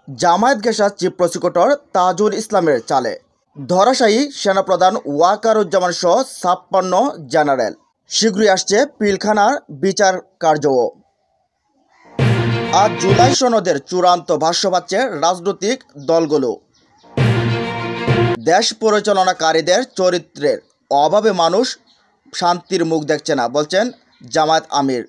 জামায়াত ঘেঁষা chief prosecutor Tajul ইসলামের চালে ধরাশায়ী সেনাপ্রধান ওয়াকারুজ্জামান সহ ৫৬ জেনারেল। শীঘ্রই আসছে পিলখানার বিচার কার্যও। আজ জুলাই সনদের চূড়ান্ত ভাষ্য পাচ্ছে রাজনৈতিক দলগুলো। দেশ পরিচালনাকারীদের চরিত্রের অভাবে মানুষ শান্তির মুখ দেখছে না, বলছেন জামায়াত আমির।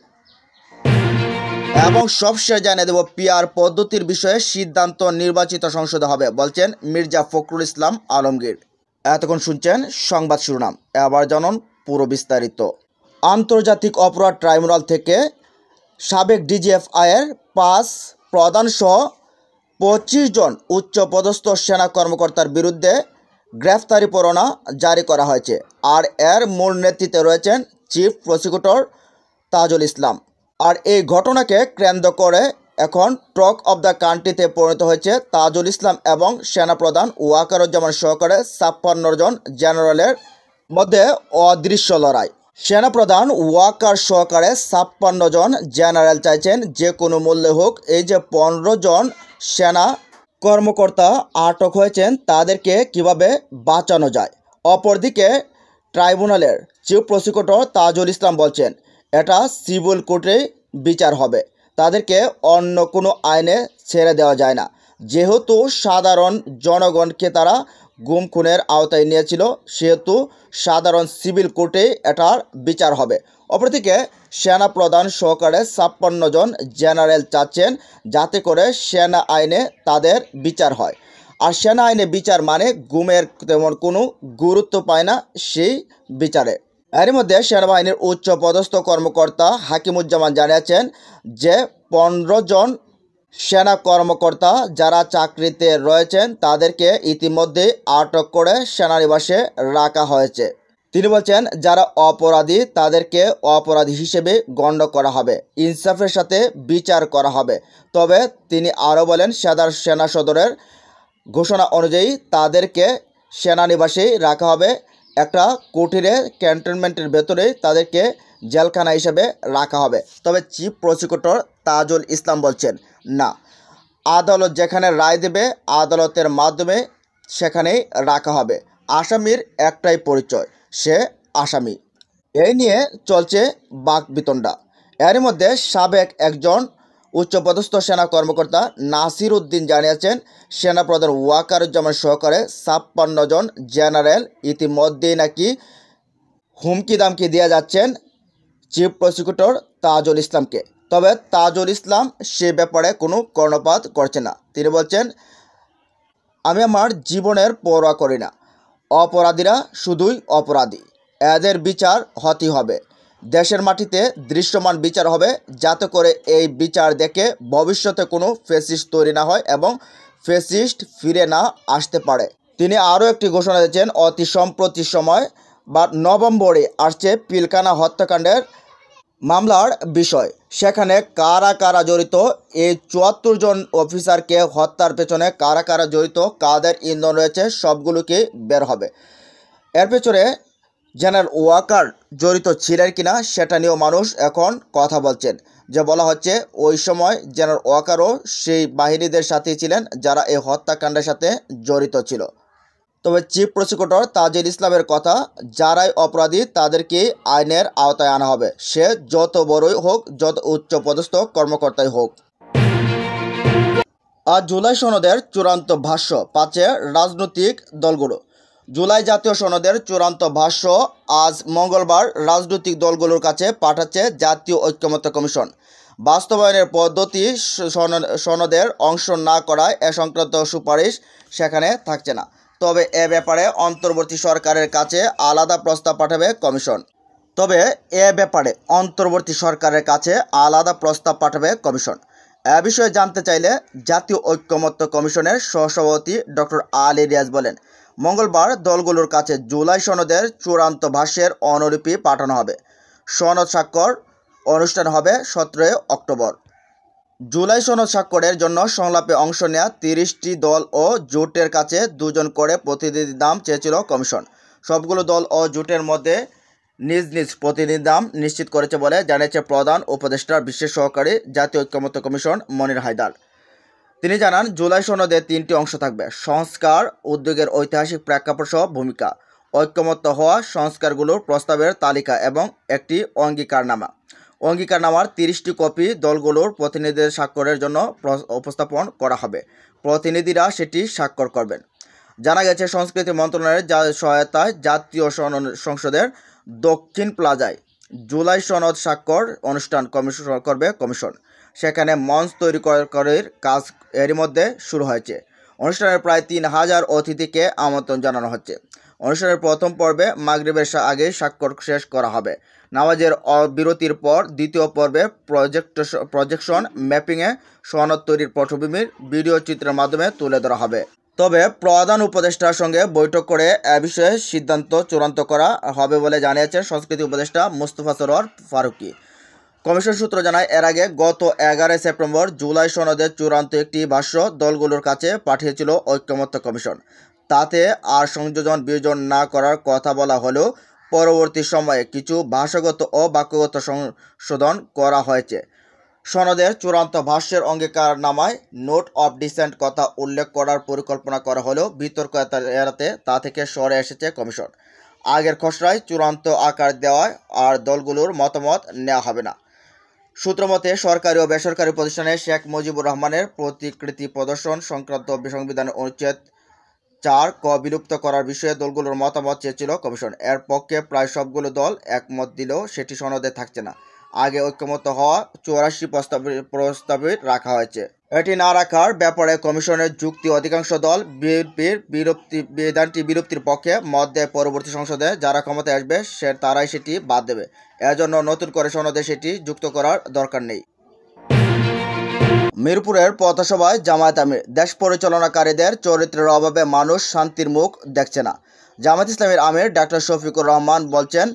এবং সবশেষ জানিয়ে দেব, পিআর পদ্ধতির বিষয়ে সিদ্ধান্ত নির্বাচিত সংসদে হবে, বলছেন মির্জা ফখরুল ইসলাম আলমগীর। এতক্ষণ শুনছেন সংবাদ শিরোনাম, এবার জানুন পুরো বিস্তারিত। আন্তর্জাতিক অপরাধ ট্রাইব্যুনাল থেকে সাবেক ডিজিএফআইয়ের ৫ প্রধানসহ ২৫ জন উচ্চপদস্থ সেনা কর্মকর্তার বিরুদ্ধে গ্রেফতারি পরোয়ানা জারি করা হয়েছে। আর এর মূল নেতৃত্বে রয়েছেন চিফ প্রসিকিউটর তাজুল ইসলাম। আর এই ঘটনাকে কেন্দ্র করে এখন টক অব দ্য কান্ট্রিতে পরিণত হয়েছে তাজুল ইসলাম এবং সেনাপ্রধান ওয়াকারুজ্জামান সহকারে ৫৬ জন জেনারেলের মধ্যে অদৃশ্য লড়াই। সেনাপ্রধান ওয়াকার সহকারে ৫৬ জন জেনারেল চাইছেন যে কোনো মূল্যে হোক এই যে ১৫ জন সেনা কর্মকর্তা আটক হয়েছেন তাদেরকে কিভাবে বাঁচানো যায়। অপরদিকে ট্রাইব্যুনালের চিফ প্রসিকিউটর তাজুল ইসলাম বলছেন এটা সিভিল কোর্টে বিচার হবে, তাদেরকে অন্য কোনো আইনে ছেড়ে দেওয়া যায় না, যেহেতু সাধারণ জনগণকে তারা গুম খুনের আওতায় নিয়েছিল সেহেতু সাধারণ সিভিল কোর্টে এটার বিচার হবে। অপরদিকে সেনাপ্রধান সহকারে ৫৬ জন জেনারেল চাচ্ছেন যাতে করে সেনা আইনে তাদের বিচার হয়। আর সেনা আইনে বিচার মানে গুমের তেমন কোনো গুরুত্ব পায় না সেই বিচারে। এর মধ্যে সেনাবাহিনীর উচ্চ পদস্থ কর্মকর্তা হাকিমুজ্জামান জানিয়েছেন যে ১৫ জন সেনা কর্মকর্তা যারা চাকরিতে রয়েছেন তাদেরকে ইতিমধ্যেই আটক করে সেনানিবাসে রাখা হয়েছে। তিনি বলছেন যারা অপরাধী তাদেরকে অপরাধী হিসেবে গণ্য করা হবে, ইনসাফের সাথে বিচার করা হবে। তবে তিনি আরও বলেন সেনা সদরের ঘোষণা অনুযায়ী তাদেরকে সেনানিবাসেই রাখা হবে, একটা কুটিরে ক্যান্টনমেন্টের ভেতরেই তাদেরকে জেলখানা হিসেবে রাখা হবে। তবে চিফ প্রসিকিউটর তাজুল ইসলাম বলছেন না, আদালত যেখানে রায় দেবে আদালতের মাধ্যমে সেখানেই রাখা হবে। আসামির একটাই পরিচয়, সে আসামি। এই নিয়ে চলছে বাকবিতণ্ডা। এর মধ্যে সাবেক একজন উচ্চপদস্থ সেনা কর্মকর্তা নাসির উদ্দিন জানিয়েছেন সেনাপ্রধান ওয়াকারুজ্জামান সহকারে ৫৬ জন জেনারেল ইতিমধ্যেই নাকি হুমকি দামকি দিয়ে যাচ্ছেন চিফ প্রসিকিউটর তাজুল ইসলামকে। তবে তাজুল ইসলাম সে ব্যাপারে কোনো কর্ণপাত করছে না। তিনি বলছেন আমি আমার জীবনের পরোয়া করি না, অপরাধীরা শুধুই অপরাধী, এদের বিচার হতে হবে, দেশের মাটিতে দৃশ্যমান বিচার হবে যাতে করে এই বিচার দেখে ভবিষ্যতে কোনো ফ্যাসিস্ট তৈরি না হয় এবং ফ্যাসিস্ট ফিরে না আসতে পারে। তিনি আরও একটি ঘোষণা দিয়েছেন অতি সম্প্রতি সময় বা নভেম্বরে আসছে পিলখানা হত্যাকাণ্ডের মামলার বিষয়, সেখানে কারা কারা জড়িত, এই ৭৪ জন অফিসারকে হত্যার পেছনে কারা কারা জড়িত, কাদের ইন্ধন রয়েছে সবগুলোকে বের হবে। এর পেছনে জেনারেল ওয়াকার জড়িত ছিলেন কিনা সেটা নিয়েও মানুষ এখন কথা বলছেন, যে বলা হচ্ছে ওই সময় জেনারেল ওয়াকারও সেই বাহিনীদের সাথেই ছিলেন যারা এই হত্যাকাণ্ডের সাথে জড়িত ছিল। তবে চিফ প্রসিকিউটর তাজুল ইসলামের কথা, যারাই অপরাধী তাদেরকে আইনের আওতায় আনা হবে, সে যত বড়ই হোক, যত উচ্চপদস্থ কর্মকর্তাই হোক। আজ জুলাই সনদের চূড়ান্ত ভাষ্য পাচ্ছে রাজনৈতিক দলগুলো। জুলাই জাতীয় সনদের চূড়ান্ত ভাষ্য আজ মঙ্গলবার রাজনৈতিক দলগুলোর কাছে পাঠাচ্ছে জাতীয় ঐক্যমত্য কমিশন। বাস্তবায়নের পদ্ধতি সনদের অংশ না করায় এ সংক্রান্ত সুপারিশ সেখানে থাকছে না। তবে এ ব্যাপারে অন্তর্বর্তী সরকারের কাছে আলাদা প্রস্তাব পাঠাবে কমিশন। এ বিষয়ে জানতে চাইলে জাতীয় ঐক্যমত্য কমিশনের সহসভাপতি ডক্টর আলী রিয়াজ বলেন মঙ্গলবার দলগুলোর কাছে জুলাই সনদের চূড়ান্ত ভাষ্যের অনুলিপি পাঠানো হবে। সনদ স্বাক্ষর অনুষ্ঠান হবে ১৭ অক্টোবর। জুলাই সনদ স্বাক্ষরের জন্য সংলাপে অংশ নেওয়া ৩০টি দল ও জোটের কাছে ২ জন করে প্রতিনিধির নাম চেয়েছিল কমিশন। সবগুলো দল ও জোটের মধ্যে নিজ নিজ প্রতিনিধি নাম নিশ্চিত করেছে বলে জানিয়েছে প্রধান উপদেষ্টার বিশেষ সহকারী জাতীয় ঐক্যমত্য কমিশন মনির হায়দার। তিনি জানান, জুলাই সনদে 3টি অংশ থাকবে: সংস্কার, উদ্যোগের ঐতিহাসিক প্রেক্ষাপট সহ ভূমিকা, ঐক্যমত্য হওয়া সংস্কারগুলোর প্রস্তাবের তালিকা এবং একটি অঙ্গীকারনামা। অঙ্গীকারনামার 30টি কপি দলগুলোর প্রতিনিধিদের স্বাক্ষরের জন্য উপস্থাপন করা হবে। প্রতিনিধিরা সেটি স্বাক্ষর করবেন। জানা গেছে, সংস্কৃতি মন্ত্রণালয়ের সহায়তায় জাতীয় সংসদের দক্ষিণ প্লাজায় জুলাই সনদ স্বাক্ষর অনুষ্ঠান করবে কমিশন। সেখানে মঞ্চ তৈরি করার কাজ এরই মধ্যে শুরু হয়েছে। অনুষ্ঠানের প্রায় 3000 অতিথিকে আমন্ত্রণ জানানো হচ্ছে। অনুষ্ঠানের প্রথম পর্বে মাগরিবের আগে স্বাক্ষর শেষ করা হবে। নামাজের বিরতির পর দ্বিতীয় পর্বে প্রজেকশন ম্যাপিংয়ে সনদ তৈরির পটভূমির ভিডিও চিত্রের মাধ্যমে তুলে ধরা হবে। তবে প্রধান উপদেষ্টার সঙ্গে বৈঠক করে এ বিষয়ে সিদ্ধান্ত চূড়ান্ত করা হবে বলে জানিয়েছেন সংস্কৃতি উপদেষ্টা মোস্তফা সরোয়ার ফারুকী। কমিশন সূত্র জানায়, এর আগে গত 11 সেপ্টেম্বর জুলাই সনদের চূড়ান্ত একটি ভাষ্য দলগুলোর কাছে পাঠিয়েছিল ঐক্যমত্য কমিশন। তাতে আর সংযোজন বিয়োজন না করার কথা বলা হলেও পরবর্তী সময়ে কিছু ভাষাগত ও বাক্যগত সংশোধন করা হয়েছে। সনদের চূড়ান্ত ভাষ্যের অঙ্গীকারনামায় নোট অফ ডিসেন্ট কথা উল্লেখ করার পরিকল্পনা করা হলেও বিতর্ক এড়াতে তা থেকে সরে এসেছে কমিশন। আগের খসড়ায় চূড়ান্ত আকার দেওয়ায় আর দলগুলোর মতামত নেওয়া হবে না। সূত্রমতে, সরকারি ও বেসরকারি প্রতিষ্ঠানে শেখ মুজিবুর রহমানের প্রতিকৃতি প্রদর্শন সংক্রান্ত সংবিধানের অনুচ্ছেদ 4 ক বিলুপ্ত করার বিষয়ে দলগুলোর মতামত চেয়েছিল কমিশন। এর পক্ষে প্রায় সবগুলো দল একমত দিলেও সেটি সনদে থাকছে না। আগে ঐক্যমত্য হওয়া 84 প্রস্তাবে রাখা হয়েছে। এটি না রাখার ব্যাপারে কমিশনের যুক্তি, অধিকাংশ দল বিধানটি বিলুপ্তির পক্ষে মত দেয়। পরবর্তী সংসদে যারা ক্ষমতায় আসবে তারাই সেটি বাদ দেবে। এজন্য নতুন করে সনদে সেটি যুক্ত করার দরকার নেই। মিরপুরের পথসভায় জামায়াত আমির, দেশ পরিচালনাকারীদের চরিত্রের অভাবে মানুষ শান্তির মুখ দেখছে না। জামায়াত ইসলামীর আমির ডাক্তার শফিকুর রহমান বলছেন,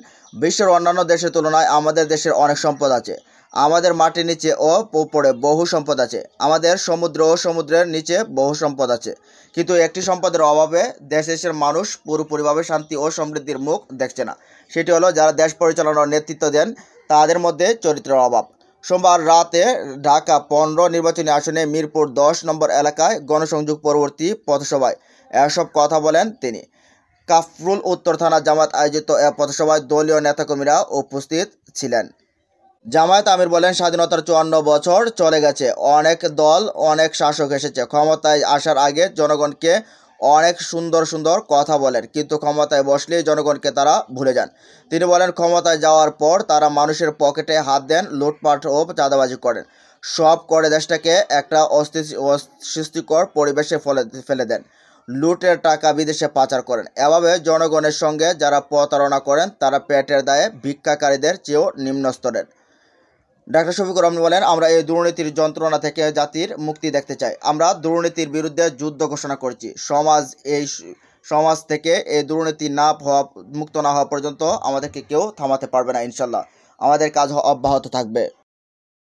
বিশ্বের অন্যান্য দেশের তুলনায় আমাদের দেশের অনেক সম্পদ আছে। আমাদের মাটির নিচে ও উপরে বহু সম্পদ আছে। আমাদের সমুদ্র ও সমুদ্রের নিচে বহু সম্পদ আছে। কিন্তু একটি সম্পদের অভাবে দেশের মানুষ পুরোপুরিভাবে শান্তি ও সমৃদ্ধির মুখ দেখছে না। সেটি হলো, যারা দেশ পরিচালনার নেতৃত্ব দেন তাদের মধ্যে চরিত্রের অভাব। সোমবার রাতে ঢাকা 15 নির্বাচনী আসনে মিরপুর 10 নম্বর এলাকায় গণসংযোগ পরবর্তী পথসভায় এসব কথা বলেন তিনি। কাফরুল উত্তর থানা জামায়াত আয়োজিত এ পথসভায় দলীয় নেতাকর্মীরা উপস্থিত ছিলেন। জামায়াত আমির বলেন, স্বাধীনতার 54 বছর চলে গেছে। অনেক দল, অনেক শাসক এসেছে। ক্ষমতায় আসার আগে জনগণকে অনেক সুন্দর সুন্দর কথা বলেন, কিন্তু ক্ষমতায় বসলেই জনগণকে তারা ভুলে যান। তিনি বলেন, ক্ষমতায় যাওয়ার পর তারা মানুষের পকেটে হাত দেন, লুটপাট ও চাঁদাবাজি করেন। সব করে দেশটাকে একটা অস্বস্তিকর পরিবেশে ফেলে দেন। লুটের টাকা বিদেশে পাচার করেন। এভাবে জনগণের সঙ্গে যারা প্রতারণা করেন তারা পেটের দায়ে ভিক্ষাকারীদের চেয়েও নিম্ন স্তরের। ডাক্তার শফিকুর রহমান বলেন, আমরা এই দুর্নীতির যন্ত্রণা থেকে জাতির মুক্তি দেখতে চাই। আমরা দুর্নীতির বিরুদ্ধে যুদ্ধ ঘোষণা করেছি। সমাজ থেকে এই দুর্নীতি মুক্ত না হওয়া পর্যন্ত আমাদেরকে কেউ থামাতে পারবে না। ইনশাল্লাহ আমাদের কাজ অব্যাহত থাকবে।